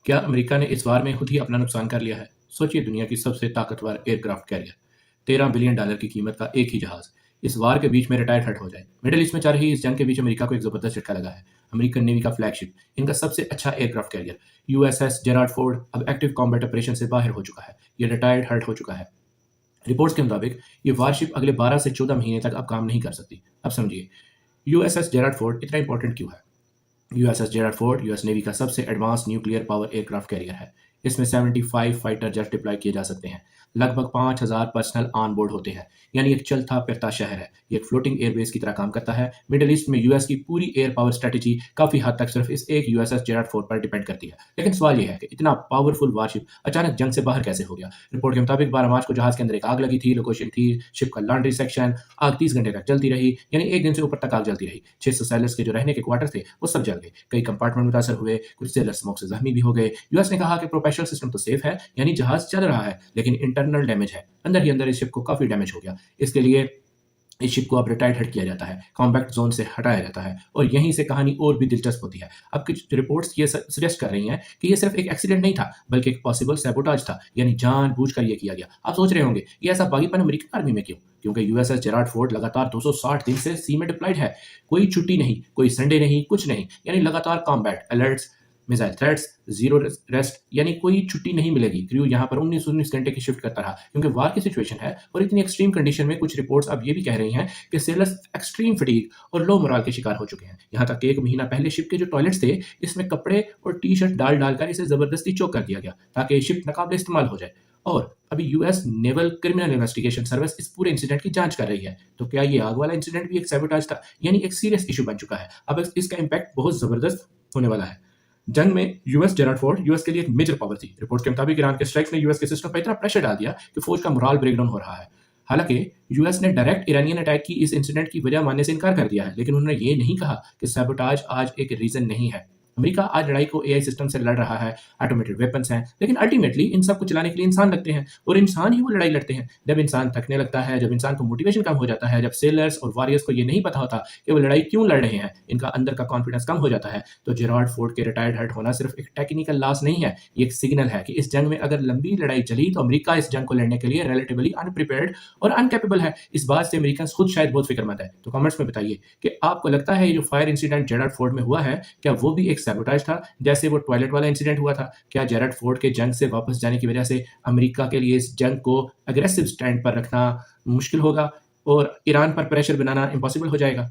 क्या अमेरिका ने इस वार में खुद ही अपना नुकसान कर लिया है? सोचिए, दुनिया की सबसे ताकतवर एयरक्राफ्ट कैरियर, $13 बिलियन की कीमत का एक ही जहाज इस वार के बीच में रिटायर हट हो जाए। मिडिल ईस्ट में चल रही इस जंग के बीच अमेरिका को एक जबरदस्त झटका लगा है। अमेरिकन नेवी का फ्लैगशिप, इनका सबसे अच्छा aircraft carrier USS Gerald Ford अब एक्टिव कॉम्बैट ऑपरेशन से बाहर हो चुका है। ये रिटायर्ड हर्ट हो चुका है। रिपोर्ट्स के मुताबिक ये वारशिप अगले 12 से 14 महीने तक अब काम नहीं कर सकती। अब समझिए, यूएसएस जेराल्ड फोर्ड इतना इंपॉर्टेंट क्यों है। USS Gerald Ford US navy का सबसे advance nuclear power aircraft carrier है। इसमें 75 फाइटर जेट डिप्लॉय किए जा सकते हैं। लगभग 5,000 पर्सनल ऑन बोर्ड होते हैं। यानी एक चलता फिरता शहर है। ये एक फ्लोटिंग एयरबेस की तरह काम करता है। मिडिल ईस्ट में यूएस की पूरी एयर पावर स्ट्रेटेजी काफी हद तक सिर्फ इस एक यूएसएस जेराल्ड फोर्ड पर डिपेंड करती है। लेकिन सवाल यह है कि इतना पावरफुल वारशिप अचानक जंग से बाहर कैसे हो गया। रिपोर्ट के मुताबिक 12 मार्च को जहाज के अंदर एक आग लगी थी। लोकेशन थी शिप का लॉन्ड्री सेक्शन। आग 30 घंटे तक जलती रही, यानी एक दिन से ऊपर तक आग जलती रही। 600 सैलर्स के जो रहने के क्वार्टर थे वो सब जल गए। कई कंपार्टमेंट मुतासर हुए, कुछ सेलर स्मोक से जख्मी भी हो गए। यूएस ने कहा कि प्रोपेशनल सिस्टम तो सेफ है, यानी जहाज चल रहा है, लेकिन इंटरनल डैमेज है। अंदर ही अंदर इस शिप को काफी डैमेज हो गया। इसके लिए इस शिप को अब रिटायर्ड हट किया जाता है, कॉम्बैट जोन से हटाया जाता है, और यहीं से कहानी और भी दिलचस्प होती है। अब कुछ रिपोर्ट्स ये सजेस्ट कर रही हैं कि ये सिर्फ एक एक्सीडेंट नहीं था, बल्कि एक पॉसिबल सैबोटाज था, यानी जानबूझकर ये किया गया। आप सोच रहे होंगे ये ऐसा बागीपन अमेरिकन आर्मी में क्यों? क्योंकि यूएसएस जेराल्ड फोर्ड लगातार 260 दिन से सी में डिप्लॉयड है। कोई छुट्टी नहीं, कोई संडे नहीं, कुछ नहीं, यानी लगातार combat alerts, missile threats, zero rest, यानी कोई छुट्टी नहीं मिलेगी। क्रू यहाँ पर 19-19 घंटे की शिफ्ट करता रहा, क्योंकि वार की सिचुएशन है। और इतनी एक्सट्रीम कंडीशन में कुछ रिपोर्ट्स अब ये भी कह रही हैं कि सेलर्स एक्सट्रीम फटीग और लो मोराल के शिकार हो चुके हैं। यहाँ तक कि 1 महीना पहले शिप के जो टॉयलेट्स थे, इसमें कपड़े और टी शर्ट डाल डालकर इसे जबरदस्ती चोक कर दिया गया, ताकि शिप नाकाबिल इस्तेमाल हो जाए। और अभी US naval criminal investigation service इस पूरे इंसिडेंट की जांच कर रही है। तो क्या ये आग वाला इंसिडेंट भी एक सैबोटाज था, यानी एक सीरियस इशू बन चुका है। अब इसका इम्पैक्ट बहुत जबरदस्त होने वाला है। जंग में यूएस जेराल्ड फोर्ड यूएस के लिए एक मेजर पावर थी। रिपोर्ट के मुताबिक ईरान के स्ट्राइक्स ने यूएस के सिस्टम पर इतना प्रेशर डाल दिया कि फौज का मोराल ब्रेकडाउन हो रहा है। हालांकि यूएस ने डायरेक्ट ईरानियन अटैक की इस इंसिडेंट की वजह मानने से इनकार कर दिया है, लेकिन उन्होंने ये नहीं कहा कि सैबोटाज आज एक रीजन नहीं है। अमेरिका आज लड़ाई को एआई सिस्टम से लड़ रहा है, ऑटोमेटेड वेपन्स हैं, लेकिन अल्टीमेटली इन सब को चलाने के लिए इंसान लगते हैं, और इंसान ही वो लड़ाई लड़ते हैं। जब इंसान थकने लगता है, जब इंसान को मोटिवेशन कम हो जाता है, जब सेलर्स और वॉरियर्स को ये नहीं पता होता कि वो लड़ाई क्यों लड़ रहे हैं, इनका अंदर का कॉन्फिडेंस कम हो जाता है, तो जेराल्ड फोर्ड के रिटायर्ड हर्ट होना सिर्फ एक टेक्निकल लॉस नहीं है, ये एक सिग्नल है कि इस जंग में अगर लंबी लड़ाई चली तो अमेरिका इस जंग को लड़ने के लिए रिलेटिवली अनप्रिपेयर्ड और अनकैपेबल है। इस बात से अमेरिकन खुद शायद बहुत फिक्रमंद है। तो कमेंट्स में बताइए कि आपको लगता है ये जो फायर इंसिडेंट जेराल्ड फोर्ड में हुआ है, क्या वो भी एक सैबोटाज था, जैसे वो टॉयलेट वाला इंसिडेंट हुआ था? क्या जेराल्ड फोर्ड के जंग से वापस जाने की वजह से अमेरिका के लिए इस जंग को अग्रेसिव स्टैंड पर रखना मुश्किल होगा और ईरान पर प्रेशर बनाना इम्पॉसिबल हो जाएगा?